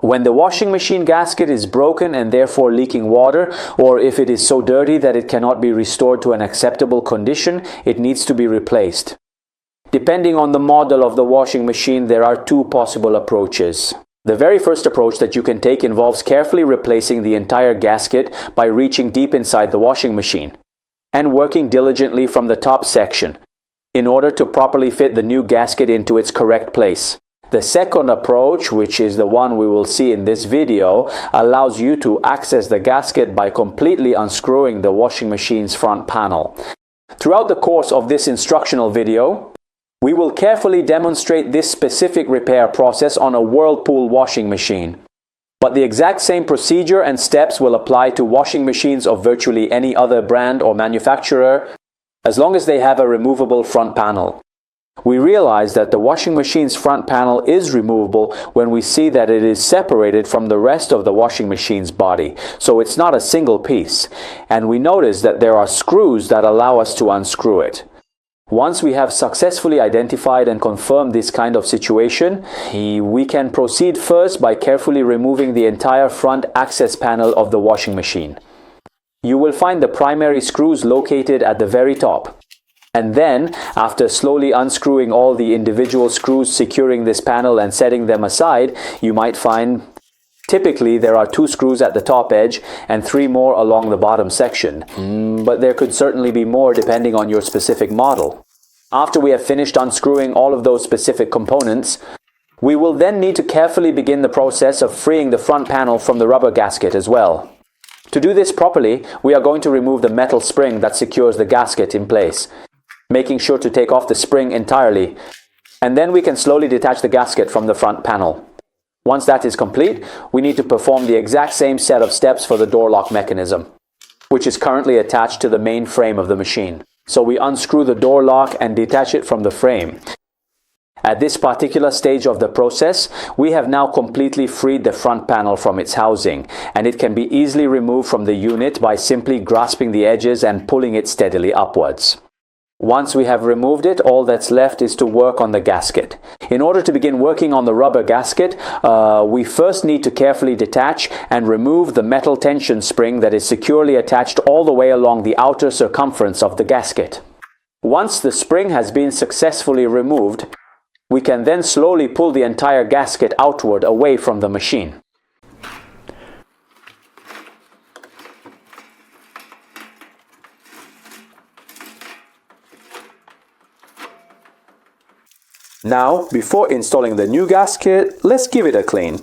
When the washing machine gasket is broken and therefore leaking water, or if it is so dirty that it cannot be restored to an acceptable condition, it needs to be replaced. Depending on the model of the washing machine, there are two possible approaches. The very first approach that you can take involves carefully replacing the entire gasket by reaching deep inside the washing machine and working diligently from the top section in order to properly fit the new gasket into its correct place. The second approach, which is the one we will see in this video, allows you to access the gasket by completely unscrewing the washing machine's front panel. Throughout the course of this instructional video, we will carefully demonstrate this specific repair process on a Whirlpool washing machine. But the exact same procedure and steps will apply to washing machines of virtually any other brand or manufacturer, as long as they have a removable front panel. We realize that the washing machine's front panel is removable when we see that it is separated from the rest of the washing machine's body, so it's not a single piece, and we notice that there are screws that allow us to unscrew it. Once we have successfully identified and confirmed this kind of situation, we can proceed first by carefully removing the entire front access panel of the washing machine. You will find the primary screws located at the very top. And then, after slowly unscrewing all the individual screws securing this panel and setting them aside, you might find typically there are 2 screws at the top edge and 3 more along the bottom section, but there could certainly be more depending on your specific model. After we have finished unscrewing all of those specific components, we will then need to carefully begin the process of freeing the front panel from the rubber gasket as well. To do this properly, we are going to remove the metal spring that secures the gasket in place, making sure to take off the spring entirely, and then we can slowly detach the gasket from the front panel. Once that is complete, we need to perform the exact same set of steps for the door lock mechanism, which is currently attached to the main frame of the machine. So we unscrew the door lock and detach it from the frame. At this particular stage of the process, we have now completely freed the front panel from its housing, and it can be easily removed from the unit by simply grasping the edges and pulling it steadily upwards. Once we have removed it, all that's left is to work on the gasket. In order to begin working on the rubber gasket, we first need to carefully detach and remove the metal tension spring that is securely attached all the way along the outer circumference of the gasket. Once the spring has been successfully removed, we can then slowly pull the entire gasket outward away from the machine. Now, before installing the new gasket, let's give it a clean.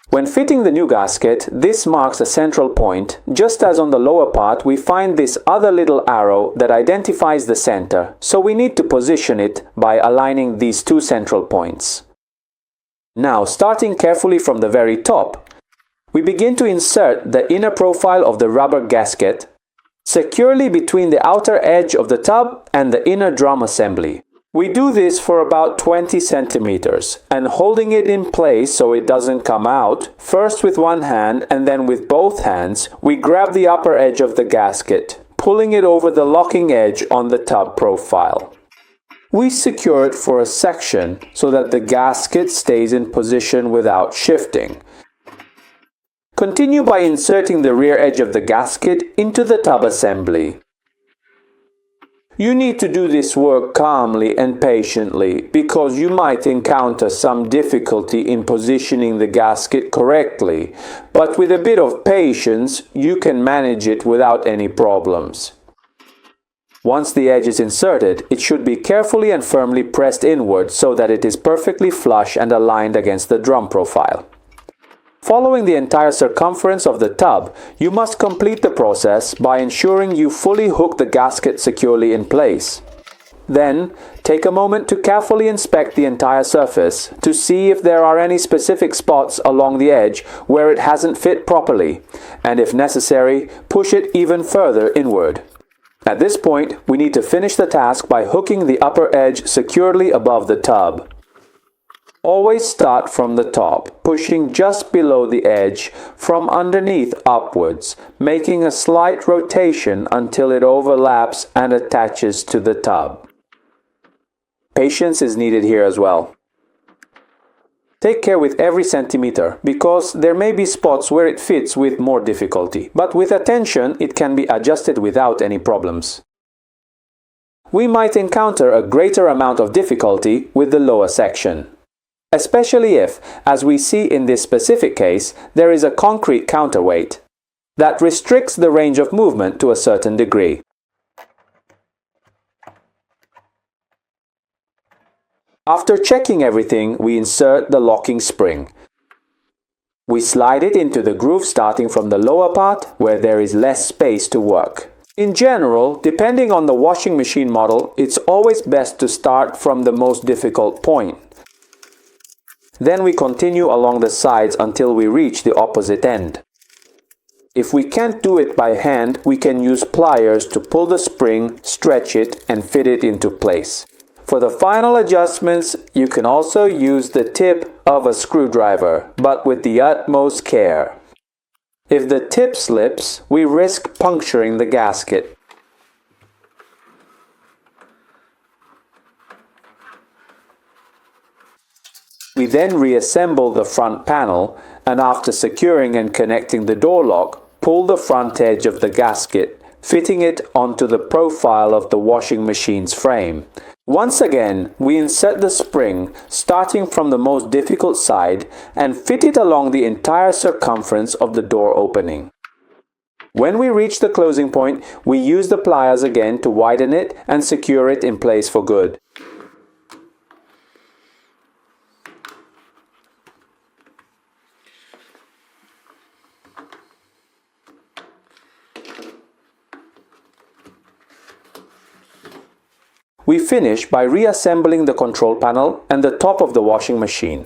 When fitting the new gasket, this marks a central point. Just as on the lower part, we find this other little arrow that identifies the center, so we need to position it by aligning these 2 central points. Now, starting carefully from the very top, we begin to insert the inner profile of the rubber gasket securely between the outer edge of the tub and the inner drum assembly. We do this for about 20 centimeters, and holding it in place so it doesn't come out, first with one hand and then with both hands, we grab the upper edge of the gasket, pulling it over the locking edge on the tub profile. We secure it for a section so that the gasket stays in position without shifting. Continue by inserting the rear edge of the gasket into the tub assembly. You need to do this work calmly and patiently because you might encounter some difficulty in positioning the gasket correctly, but with a bit of patience, you can manage it without any problems. Once the edge is inserted, it should be carefully and firmly pressed inward so that it is perfectly flush and aligned against the drum profile. Following the entire circumference of the tub, you must complete the process by ensuring you fully hook the gasket securely in place. Then, take a moment to carefully inspect the entire surface to see if there are any specific spots along the edge where it hasn't fit properly, and if necessary, push it even further inward. At this point, we need to finish the task by hooking the upper edge securely above the tub. Always start from the top, pushing just below the edge from underneath upwards, making a slight rotation until it overlaps and attaches to the tub. Patience is needed here as well. Take care with every centimeter, because there may be spots where it fits with more difficulty, but with attention it can be adjusted without any problems. We might encounter a greater amount of difficulty with the lower section, especially if, as we see in this specific case, there is a concrete counterweight that restricts the range of movement to a certain degree. After checking everything, we insert the locking spring. We slide it into the groove starting from the lower part where there is less space to work. In general, depending on the washing machine model, it's always best to start from the most difficult point. Then we continue along the sides until we reach the opposite end. If we can't do it by hand, we can use pliers to pull the spring, stretch it, and fit it into place. For the final adjustments, you can also use the tip of a screwdriver, but with the utmost care. If the tip slips, we risk puncturing the gasket. We then reassemble the front panel, and after securing and connecting the door lock, pull the front edge of the gasket, fitting it onto the profile of the washing machine's frame. Once again, we insert the spring, starting from the most difficult side, and fit it along the entire circumference of the door opening. When we reach the closing point, we use the pliers again to widen it and secure it in place for good. We finish by reassembling the control panel and the top of the washing machine.